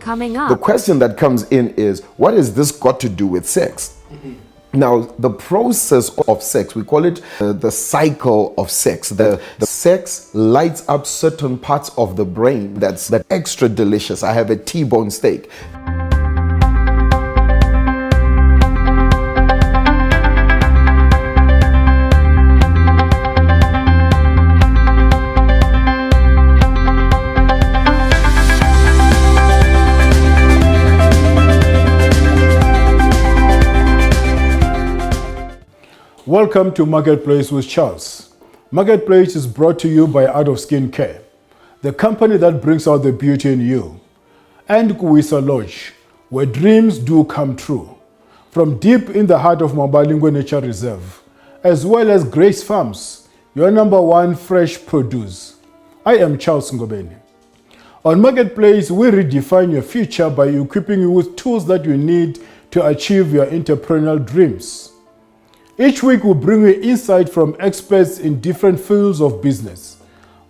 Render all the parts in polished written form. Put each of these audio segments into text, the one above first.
Coming up. The question that comes in is, what has this got to do with sex? Now, the process of sex, we call it the cycle of sex. The sex lights up certain parts of the brain that's extra delicious. I have a T-bone steak. Welcome to Marketplace with Charles. Marketplace is brought to you by Art of Skin Care, the company that brings out the beauty in you, and Kuisa Lodge, where dreams do come true. From deep in the heart of Mabalingwe Nature Reserve, as well as Grace Farms, your number one fresh produce. I am Charles Ngobeni. On Marketplace, we redefine your future by equipping you with tools that you need to achieve your entrepreneurial dreams. Each week we bring you insight from experts in different fields of business,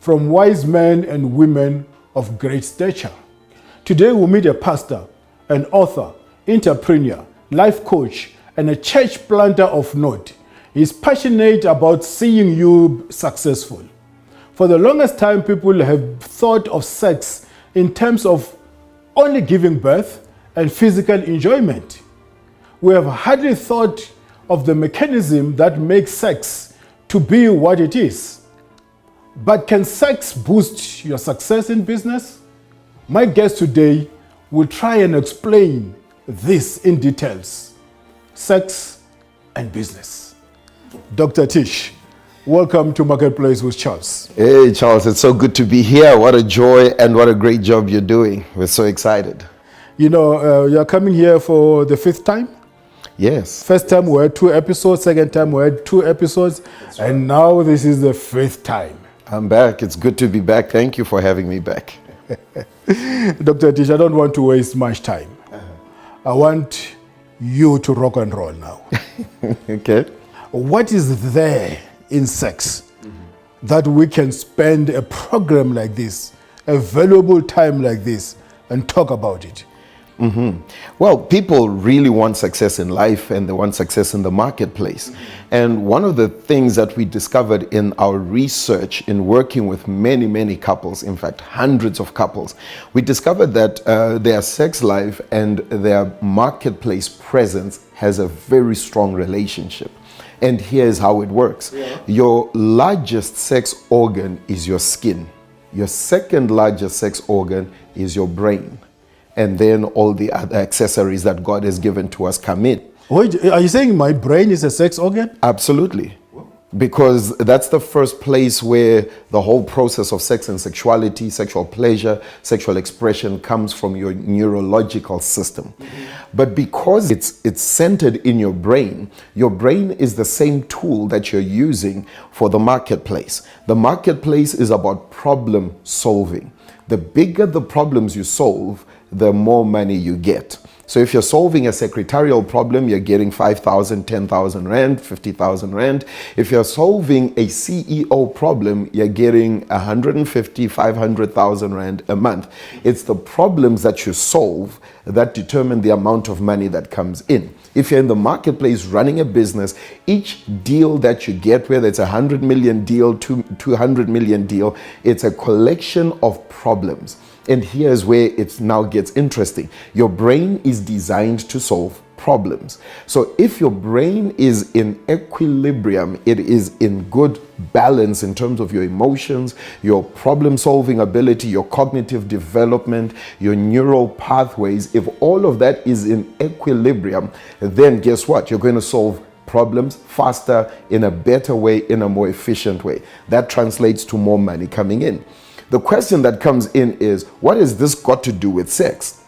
from wise men and women of great stature. Today we'll meet a pastor, an author, entrepreneur, life coach, and a church planter of note. He's passionate about seeing you successful. For the longest time, people have thought of sex in terms of only giving birth and physical enjoyment. We have hardly thought of the mechanism that makes sex to be what it is. But can sex boost your success in business? My guest today will try and explain this in details. Sex and business. Dr. Tish, welcome to Marketplace with Charles. Hey, Charles, it's so good to be here. What a joy and what a great job you're doing. We're so excited. You know, you're coming here for the fifth time? Yes. First time we had 2 episodes, second time we had 2 episodes, and now this is the 5th time. I'm back. It's good to be back. Thank you for having me back. Dr. Tish, I don't want to waste much time. I want you to rock and roll now. Okay. What is there in sex that we can spend a program like this, a valuable time like this, and talk about it? Well, people really want success in life and they want success in the marketplace. And one of the things that we discovered in our research in working with many, many couples, in fact, hundreds of couples, we discovered that their sex life and their marketplace presence has a very strong relationship. And here's how it works. Your largest sex organ is your skin. Your second largest sex organ is your brain. And then all the other accessories that God has given to us come in. Wait, are you saying my brain is a sex organ? Absolutely. Because that's the first place where the whole process of sex and sexuality, sexual pleasure, sexual expression comes from your neurological system. But because it's centered in your brain is the same tool that you're using for the marketplace. The marketplace is about problem solving. The bigger the problems you solve, the more money you get. So if you're solving a secretarial problem, you're getting 5,000, 10,000 Rand, 50,000 Rand. If you're solving a CEO problem, you're getting 150, 500,000 Rand a month. It's the problems that you solve that determine the amount of money that comes in. If you're in the marketplace running a business, each deal that you get, whether it's a 100 million deal, 200 million deal, it's a collection of problems. And here's where it now gets interesting. Your brain is designed to solve problems. So if your brain is in equilibrium, it is in good balance in terms of your emotions, your problem-solving ability, your cognitive development, your neural pathways, if all of that is in equilibrium, then guess what? You're going to solve problems faster, in a better way, in a more efficient way. That translates to more money coming in. The question that comes in is, what has this got to do with sex?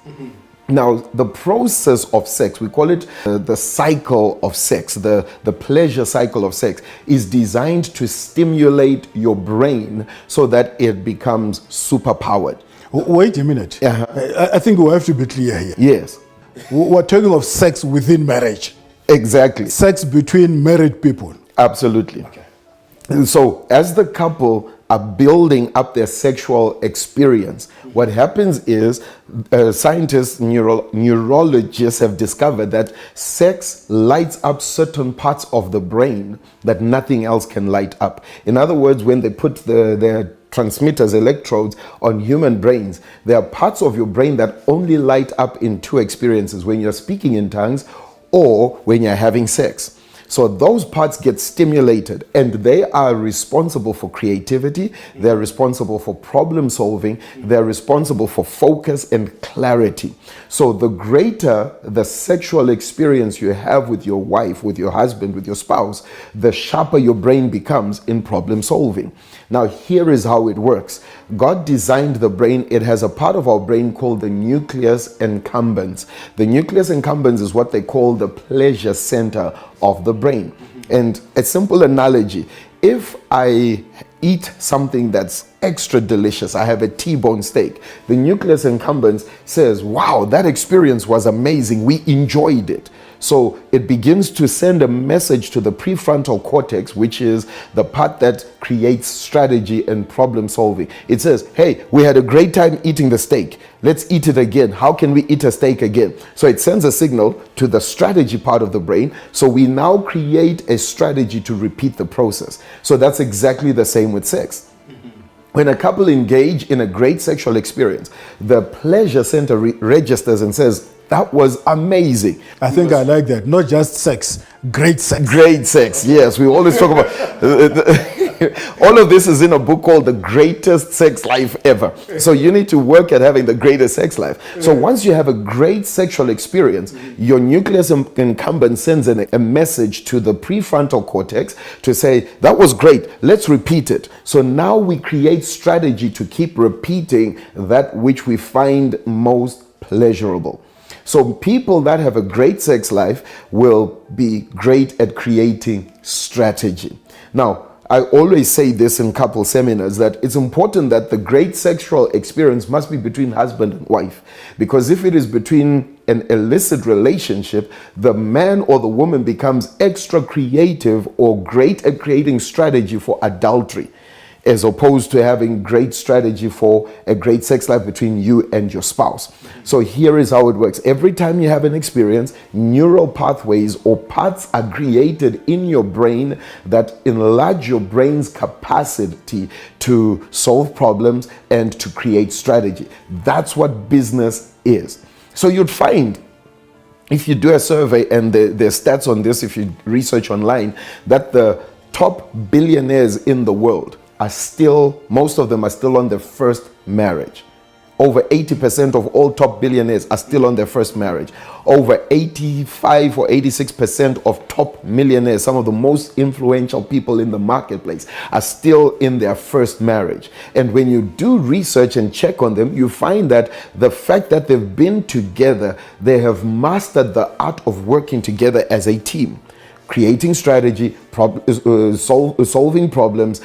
Now, the process of sex, we call it the cycle of sex, the pleasure cycle of sex, is designed to stimulate your brain so that it becomes superpowered. Wait a minute. I think we have to be clear here. Yes. We're talking of sex within marriage. Exactly. Sex between married people. Absolutely. Okay. And so as the couple are building up their sexual experience, what happens is scientists, neurologists have discovered that sex lights up certain parts of the brain that nothing else can light up. In other words, when they put their transmitters, electrodes on human brains, there are parts of your brain that only light up in two experiences: when you're speaking in tongues or when you're having sex. So those parts get stimulated, and they are responsible for creativity, they're responsible for problem solving, they're responsible for focus and clarity. So the greater the sexual experience you have with your wife, with your husband, with your spouse, the sharper your brain becomes in problem solving. Now, here is how it works. God designed the brain. It has a part of our brain called the nucleus encumbent. The nucleus encumbent is what they call the pleasure center of the brain. And a simple analogy: if I eat something that's extra delicious, I have a T-bone steak, the nucleus encumbent says, wow, that experience was amazing, we enjoyed it. So it begins to send a message to the prefrontal cortex, which is the part that creates strategy and problem solving. It says, hey, we had a great time eating the steak. Let's eat it again. How can we eat a steak again? So it sends a signal to the strategy part of the brain. So we now create a strategy to repeat the process. So that's exactly the same with sex. When a couple engage in a great sexual experience, the pleasure center registers and says, that was amazing. I think I like that. Not just sex, great sex. Great sex, yes. We always talk about all of this is in a book called The Greatest Sex Life Ever. So you need to work at having the greatest sex life. So once you have a great sexual experience, your nucleus encumbent sends a message to the prefrontal cortex to say, that was great, let's repeat it. So now we create strategy to keep repeating that which we find most pleasurable. So people that have a great sex life will be great at creating strategy. Now, I always say this in couple seminars, that it's important that the great sexual experience must be between husband and wife. Because if it is between an illicit relationship, the man or the woman becomes extra creative or great at creating strategy for adultery, as opposed to having great strategy for a great sex life between you and your spouse. So here is how it works. Every time you have an experience, neural pathways or paths are created in your brain that enlarge your brain's capacity to solve problems and to create strategy. That's what business is. So you'd find, if you do a survey, and there's stats on this if you research online, that the top billionaires in the world are still, most of them are still on their first marriage. Over 80% of all top billionaires are still on their first marriage. Over 85 or 86% of top millionaires, some of the most influential people in the marketplace, are still in their first marriage. And when you do research and check on them, you find that the fact that they've been together, they have mastered the art of working together as a team. Creating strategy, solving problems,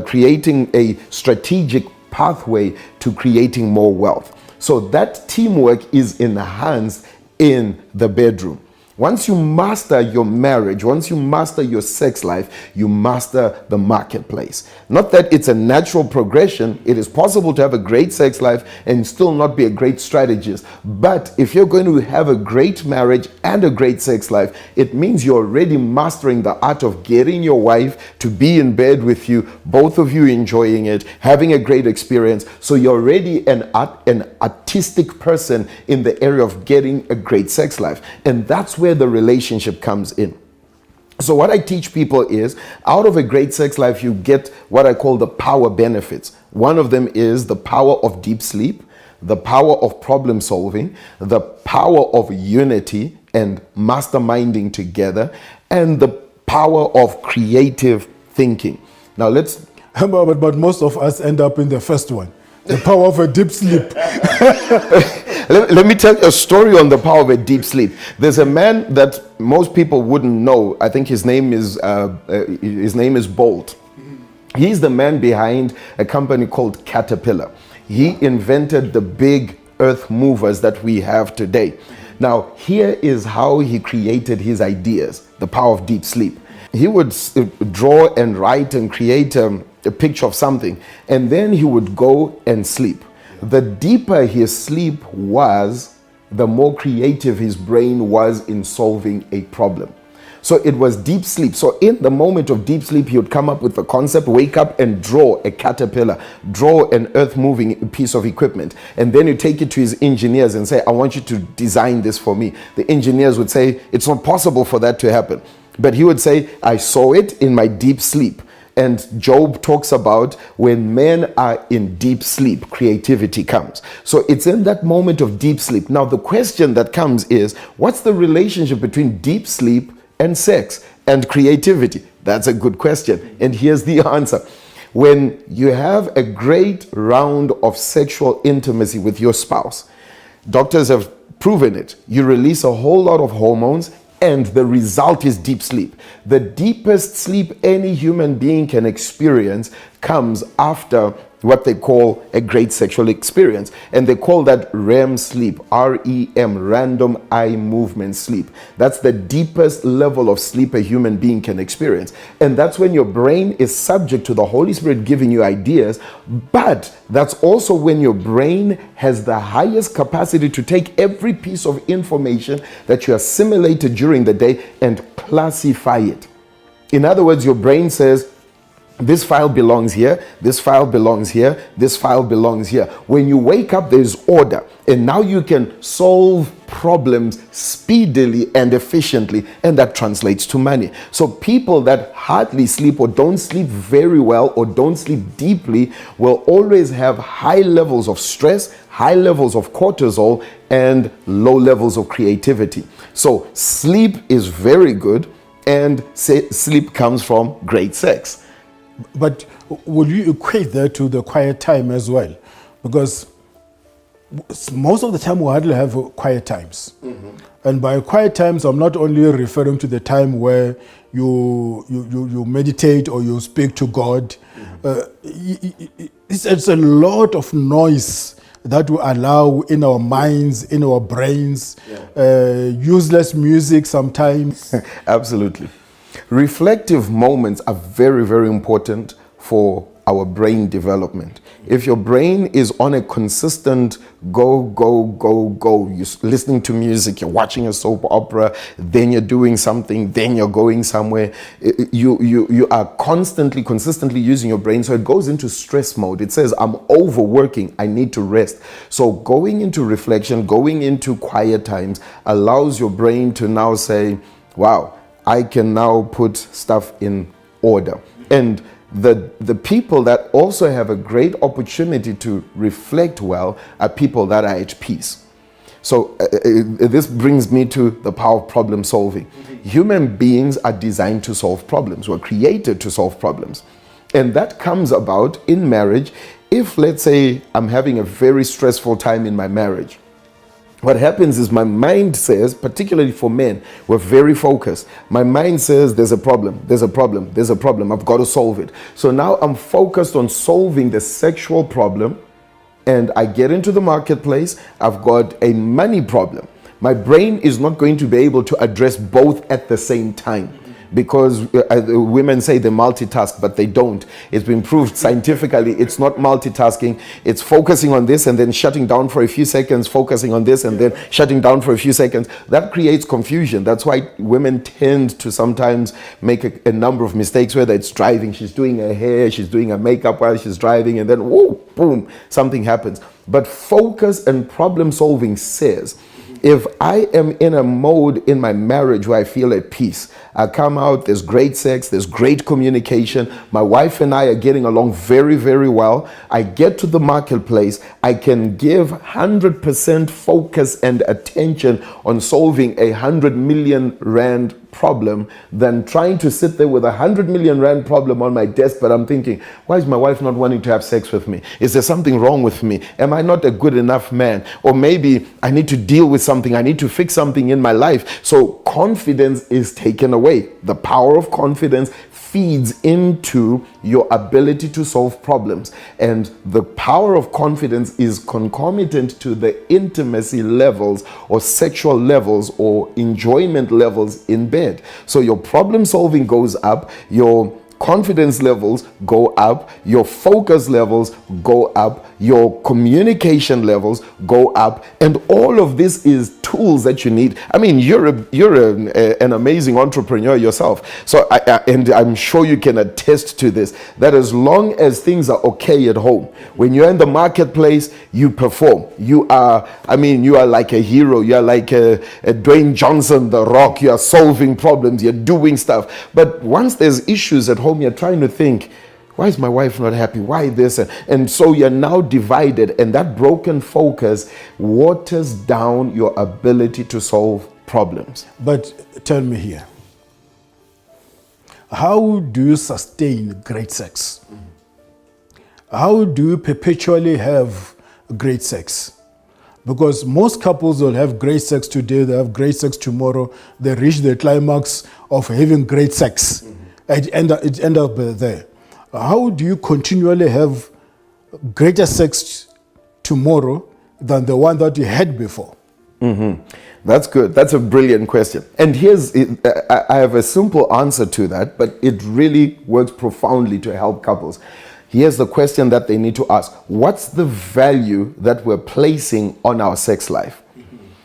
creating a strategic pathway to creating more wealth. So that teamwork is enhanced in the bedroom. Once you master your marriage, once you master your sex life, you master the marketplace. Not that it's a natural progression. It is possible to have a great sex life and still not be a great strategist. But if you're going to have a great marriage and a great sex life, it means you're already mastering the art of getting your wife to be in bed with you, both of you enjoying it, having a great experience. So you're already an artistic person in the area of getting a great sex life. And that's where the relationship comes in. So what I teach people is, out of a great sex life, you get what I call the power benefits. One of them is the power of deep sleep, the power of problem solving, the power of unity and masterminding together, and the power of creative thinking. Now let's... But most of us end up in the first one, the power of a deep sleep. Let me tell you a story on the power of a deep sleep. There's a man that most people wouldn't know. I think his name is Bolt. He's the man behind a company called Caterpillar. He invented the big earth movers that we have today. Now, here is how he created his ideas, the power of deep sleep. He would draw and write and create a picture of something, and then he would go and sleep. The deeper his sleep was, the more creative his brain was in solving a problem. So it was deep sleep. So in the moment of deep sleep, he would come up with the concept, wake up and draw a caterpillar, draw an earth-moving piece of equipment. And then you take it to his engineers and say, I want you to design this for me. The engineers would say, it's not possible for that to happen. But he would say, I saw it in my deep sleep. And Job talks about when men are in deep sleep, creativity comes. So it's in that moment of deep sleep. Now, the question that comes is, what's the relationship between deep sleep and sex and creativity? That's a good question. And here's the answer. When you have a great round of sexual intimacy with your spouse, doctors have proven it. You release a whole lot of hormones, and the result is deep sleep. The deepest sleep any human being can experience comes after what they call a great sexual experience. And they call that REM sleep, REM, random eye movement sleep. That's the deepest level of sleep a human being can experience. And that's when your brain is subject to the Holy Spirit giving you ideas, but that's also when your brain has the highest capacity to take every piece of information that you assimilated during the day and classify it. In other words, your brain says, this file belongs here, this file belongs here, this file belongs here. When you wake up, there's order. And now you can solve problems speedily and efficiently. And that translates to money. So people that hardly sleep or don't sleep very well or don't sleep deeply will always have high levels of stress, high levels of cortisol, and low levels of creativity. So sleep is very good, and sleep comes from great sex. But will you equate that to the quiet time as well? Because most of the time we hardly have quiet times. Mm-hmm. And by quiet times, I'm not only referring to the time where you meditate or you speak to God. Mm-hmm. It's a lot of noise that we allow in our minds, in our brains, useless music sometimes. Absolutely. Reflective moments are very, very important for our brain development. If your brain is on a consistent go, go, go, go, you're listening to music, you're watching a soap opera, then you're doing something, then you're going somewhere, you are consistently using your brain, so it goes into stress mode. It says, I'm overworking, I need to rest. So going into reflection, going into quiet times allows your brain to now say, wow, I can now put stuff in order. And the people that also have a great opportunity to reflect well are people that are at peace. So this brings me to the power of problem solving. Mm-hmm. Human beings are designed to solve problems. We're created to solve problems. And that comes about in marriage. If, let's say, I'm having a very stressful time in my marriage, what happens is my mind says, particularly for men, we're very focused. My mind says there's a problem, there's a problem, there's a problem. I've got to solve it. So now I'm focused on solving the sexual problem, and I get into the marketplace. I've got a money problem. My brain is not going to be able to address both at the same time, because women say they multitask, but they don't. It's been proved scientifically it's not multitasking. It's focusing on this and then shutting down for a few seconds, focusing on this and then shutting down for a few seconds. That creates confusion. That's why women tend to sometimes make a number of mistakes, whether it's driving, she's doing her hair, she's doing her makeup while she's driving, and then whoa, boom, something happens. But focus and problem solving says, if I am in a mode in my marriage where I feel at peace, I come out, there's great sex, there's great communication, my wife and I are getting along very, very well, I get to the marketplace, I can give 100% focus and attention on solving a 100 million rand problem than trying to sit there with a 100 million rand problem on my desk, but I'm thinking, why is my wife not wanting to have sex with me? Is there something wrong with me? Am I not a good enough man? Or maybe I need to deal with something, I need to fix something in my life. So confidence is taken away. The power of confidence feeds into your ability to solve problems. And the power of confidence is concomitant to the intimacy levels or sexual levels or enjoyment levels in bed. So your problem solving goes up, your confidence levels go up, your focus levels go up, your communication levels go up, and all of this is tools that you need. I mean, you're an amazing entrepreneur yourself, so and I'm sure you can attest to this, that as long as things are okay at home, when you're in the marketplace, you perform. You are like a hero. You are like a Dwayne Johnson, The Rock. You are solving problems. You're doing stuff. But once there's issues at home, you're trying to think, why is my wife not happy? Why this? And so you're now divided, and that broken focus waters down your ability to solve problems. But tell me here, how do you sustain great sex? How do you perpetually have great sex? Because most couples will have great sex today, they have great sex tomorrow, they reach the climax of having great sex. It end up there. How do you continually have greater sex tomorrow than the one that you had before? That's good. That's a brilliant question. And I have a simple answer to that, but it really works profoundly to help couples. Here's the question that they need to ask. What's the value that we're placing on our sex life?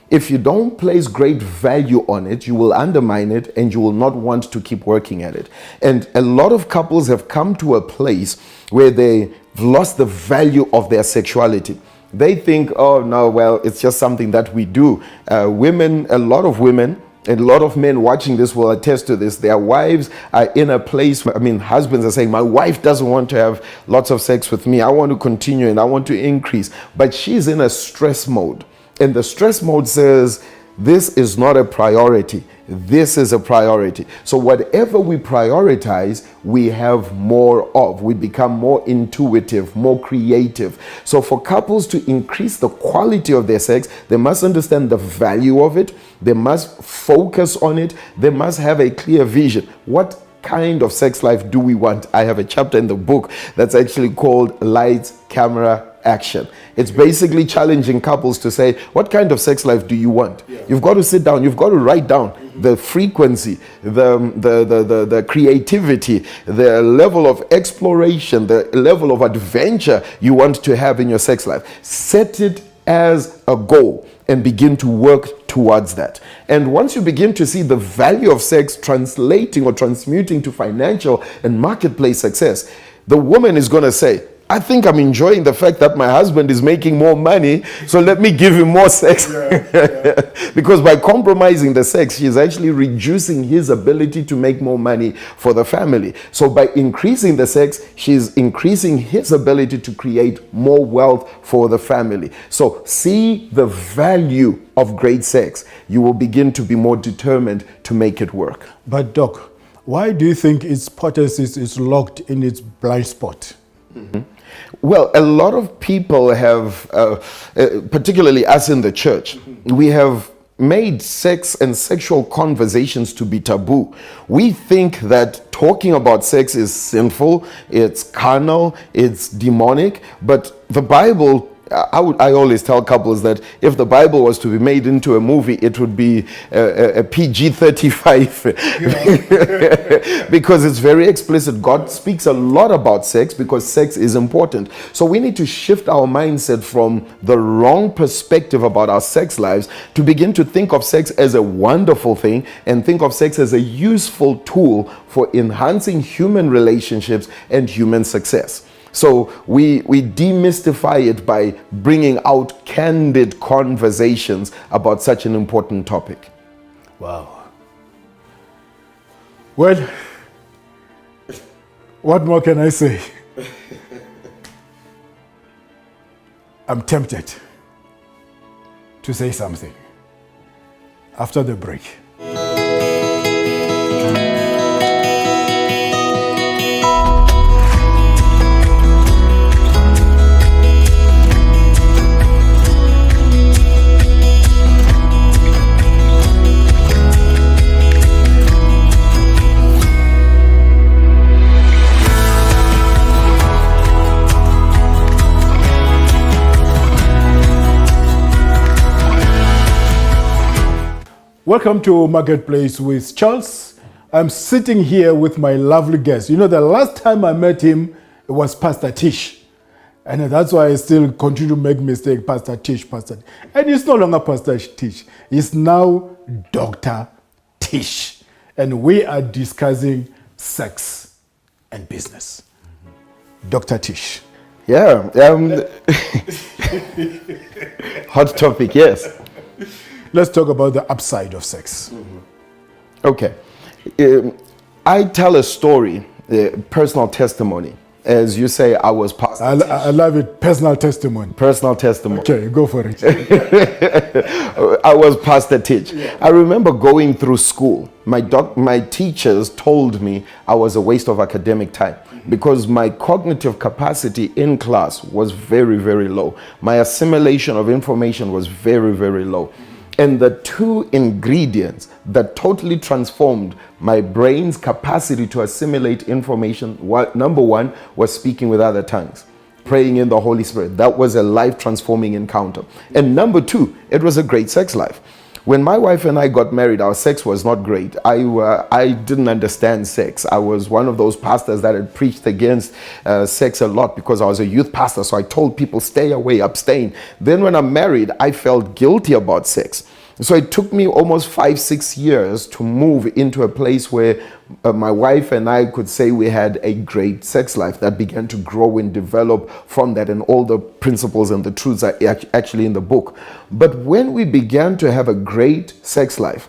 If you don't place great value on it, you will undermine it and you will not want to keep working at it. And a lot of couples have come to a place where they've lost the value of their sexuality. They think, oh no, well, it's just something that we do. A lot of women and a lot of men watching this will attest to this. Their wives are in a place, husbands are saying, my wife doesn't want to have lots of sex with me. I want to continue and I want to increase. But she's in a stress mode. And the stress mode says, this is not a priority. This is a priority. So whatever we prioritize, we have more of. We become more intuitive, more creative. So for couples to increase the quality of their sex, they must understand the value of it. They must focus on it. They must have a clear vision. What kind of sex life do we want? I have a chapter in the book that's actually called Lights, Camera, Action. It's basically challenging couples to say, what kind of sex life do you want? You've got to sit down, you've got to write down the frequency, the creativity, the level of exploration, the level of adventure you want to have in your sex life. Set it as a goal and begin to work towards that. And once you begin to see the value of sex translating or transmuting to financial and marketplace success, the woman is going to say, I think I'm enjoying the fact that my husband is making more money, so let me give him more sex. Because by compromising the sex, she's actually reducing his ability to make more money for the family. So by increasing the sex, she's increasing his ability to create more wealth for the family. So see the value of great sex. You will begin to be more determined to make it work. But Doc, why do you think its potency is locked in its blind spot? Well, a lot of people have, particularly us in the church, we have made sex and sexual conversations to be taboo. We think that talking about sex is sinful, it's carnal, it's demonic, but the Bible, I always tell couples that if the Bible was to be made into a movie, it would be a PG-35 because it's very explicit. God speaks a lot about sex because sex is important. So we need to shift our mindset from the wrong perspective about our sex lives to begin to think of sex as a wonderful thing and think of sex as a useful tool for enhancing human relationships and human success. So we demystify it by bringing out candid conversations about such an important topic. Wow. Well, what more can I say? I'm tempted to say something after the break. Welcome to Marketplace with Charles. I'm sitting here with my lovely guest. You know, the last time I met him, it was Pastor Tish. And that's why I still continue to make mistakes, Pastor Tish, Pastor Tish. And he's no longer Pastor Tish. He's now Dr. Chish. And we are discussing sex and business. Dr. Tish. Yeah. Hot topic, yes. Let's talk about the upside of sex. Okay. I tell a story, personal testimony. As you say, I was Pastor I love it. Personal testimony. Personal testimony. Okay, go for it. I was Pastor Tish. Yeah. I remember going through school. My teachers told me I was a waste of academic time because my cognitive capacity in class was very, very low. My assimilation of information was very, very low. And the two ingredients that totally transformed my brain's capacity to assimilate information, number one was speaking with other tongues, praying in the Holy Spirit. That was a life-transforming encounter. And number two, it was a great sex life. When my wife and I got married, our sex was not great. I didn't understand sex. I was one of those pastors that had preached against sex a lot because I was a youth pastor. So I told people, stay away, abstain. Then when I'm married, I felt guilty about sex. So it took me almost 5-6 years to move into a place where my wife and I could say we had a great sex life that began to grow and develop from that, and all the principles and the truths are actually in the book. But when we began to have a great sex life,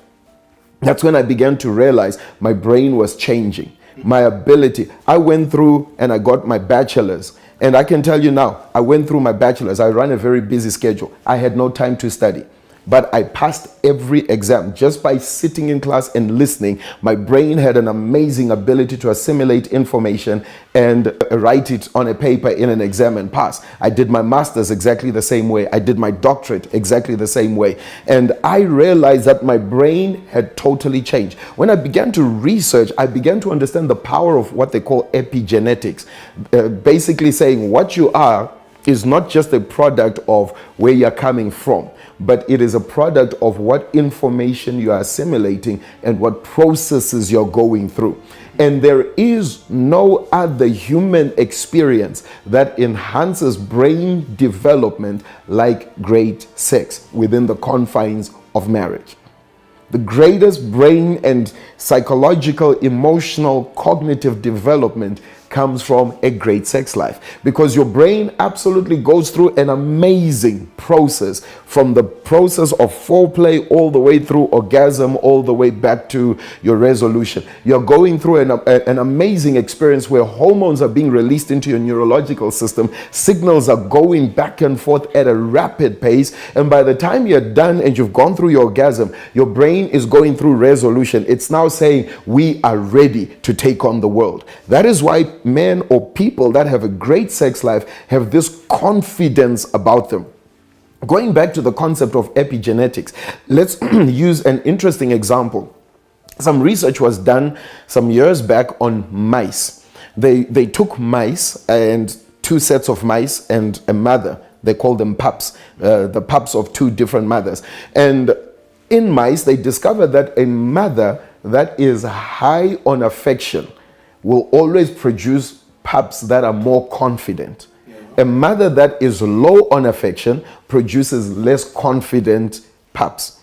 that's when I began to realize my brain was changing. My ability. I went through and I got my bachelor's. And I can tell you now, I went through my bachelor's. I ran a very busy schedule. I had no time to study. But I passed every exam just by sitting in class and listening. My brain had an amazing ability to assimilate information and write it on a paper in an exam and pass. I did my master's exactly the same way. I did my doctorate exactly the same way. And I realized that my brain had totally changed. When I began to research, I began to understand the power of what they call epigenetics. Basically saying what you are is not just a product of where you're coming from, but it is a product of what information you are assimilating and what processes you're going through. And there is no other human experience that enhances brain development like great sex within the confines of marriage. The greatest brain and psychological, emotional, cognitive development comes from a great sex life, because your brain absolutely goes through an amazing process, from the process of foreplay all the way through orgasm, all the way back to your resolution. You're going through an amazing experience where hormones are being released into your neurological system, signals are going back and forth at a rapid pace, and by the time you're done and you've gone through your orgasm, your brain is going through resolution. It's now saying, we are ready to take on the world. That is why men or people that have a great sex life have this confidence about them. Going back to the concept of epigenetics, let's use an interesting example. Some research was done some years back on mice. They took mice, and 2 sets of mice and a mother. They called them pups, the pups of 2 different mothers. And in mice, they discovered that a mother that is high on affection will always produce pups that are more confident. A mother that is low on affection produces less confident pups.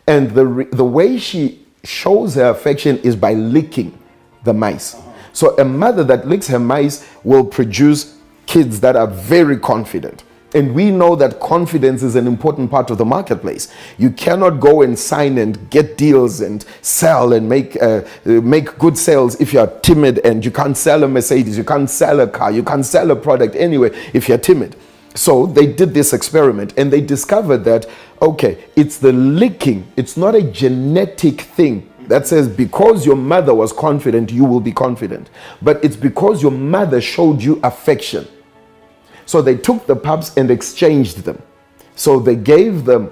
And the way she shows her affection is by licking the mice. So a mother that licks her mice will produce kids that are very confident. And we know that confidence is an important part of the marketplace. You cannot go and sign and get deals and sell and make good sales if you're timid, and you can't sell a Mercedes, you can't sell a car, you can't sell a product anyway if you're timid. So they did this experiment and they discovered that, okay, it's the licking, it's not a genetic thing that says because your mother was confident, you will be confident. But it's because your mother showed you affection. So they took the pups and exchanged them. So they gave them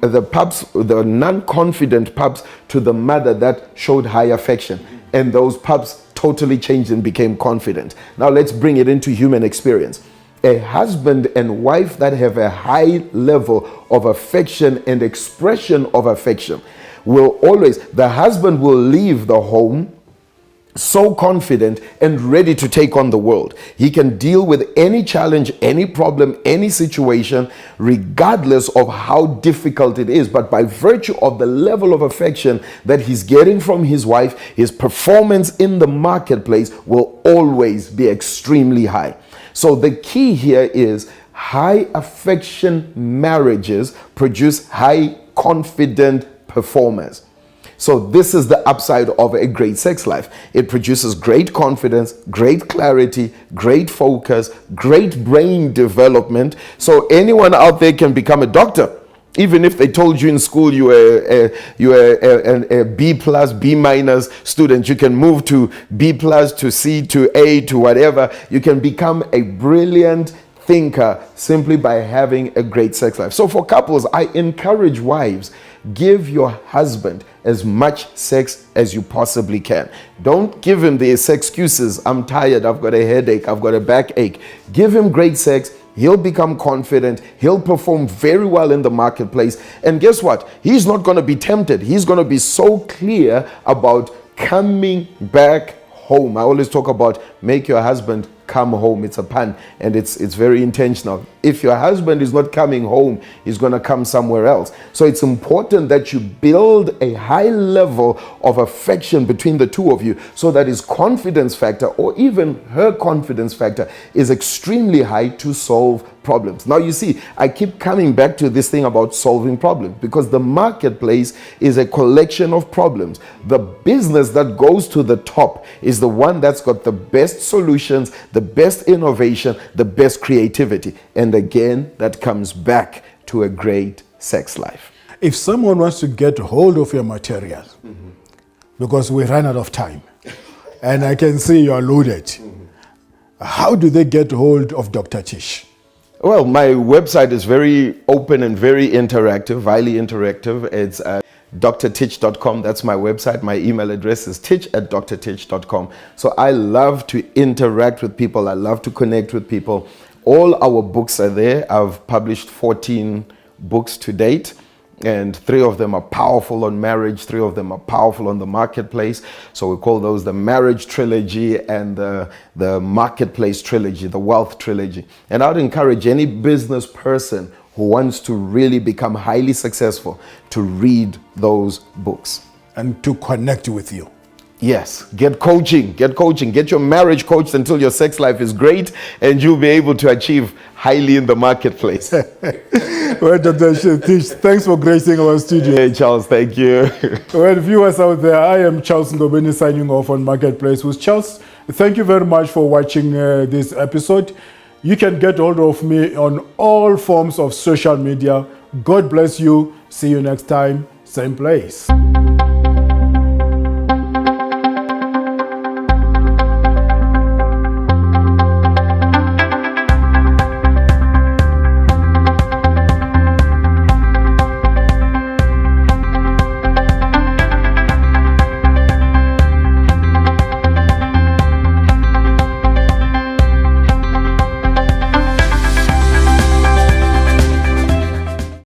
the pups, the non-confident pups, to the mother that showed high affection. And those pups totally changed and became confident. Now let's bring it into human experience. A husband and wife that have a high level of affection and expression of affection will always, the husband will leave the home so confident and ready to take on the world. He can deal with any challenge, any problem, any situation, regardless of how difficult it is. But by virtue of the level of affection that he's getting from his wife, his performance in the marketplace will always be extremely high. So the key here is high affection marriages produce high confident performers. So this is the upside of a great sex life. It produces great confidence, great clarity, great focus, great brain development. So anyone out there can become a doctor. Even if they told you in school you were a B plus, B minus student, you can move to B plus, to C, to A, to whatever. You can become a brilliant thinker simply by having a great sex life. So for couples, I encourage wives, give your husband as much sex as you possibly can. Don't give him these excuses. I'm tired, I've got a headache, I've got a backache. Give him great sex. He'll become confident. He'll perform very well in the marketplace. And guess what? He's not going to be tempted. He's going to be so clear about coming back home. I always talk about make your husband come home. It's a pun, and it's very intentional. If your husband is not coming home, he's going to come somewhere else. So it's important that you build a high level of affection between the two of you so that his confidence factor, or even her confidence factor, is extremely high to solve problems. Now you see, I keep coming back to this thing about solving problems because the marketplace is a collection of problems. The business that goes to the top is the one that's got the best solutions, the best innovation, the best creativity. And again, that comes back to a great sex life. If someone wants to get hold of your material, because we ran out of time, and I can see you're loaded, how do they get hold of Dr. Chish? Well, my website is very open and very interactive, highly interactive. It's drtish.com. That's my website. My email address is tish@drtish.com. So I love to interact with people. I love to connect with people. All our books are there. I've published 14 books to date, and 3 of them are powerful on marriage, 3 of them are powerful on the marketplace. So we call those the marriage trilogy and the marketplace trilogy, the wealth trilogy. And I would encourage any business person who wants to really become highly successful to read those books. And to connect with you. Yes, get coaching, get your marriage coached until your sex life is great and you'll be able to achieve highly in the marketplace. Well, Dr. Tish, thanks for gracing our studio. Hey, Charles, thank you. Well, viewers out there, I am Charles Ngobeni signing off on Marketplace with Charles. Thank you very much for watching this episode. You can get hold of me on all forms of social media. God bless you. See you next time, same place.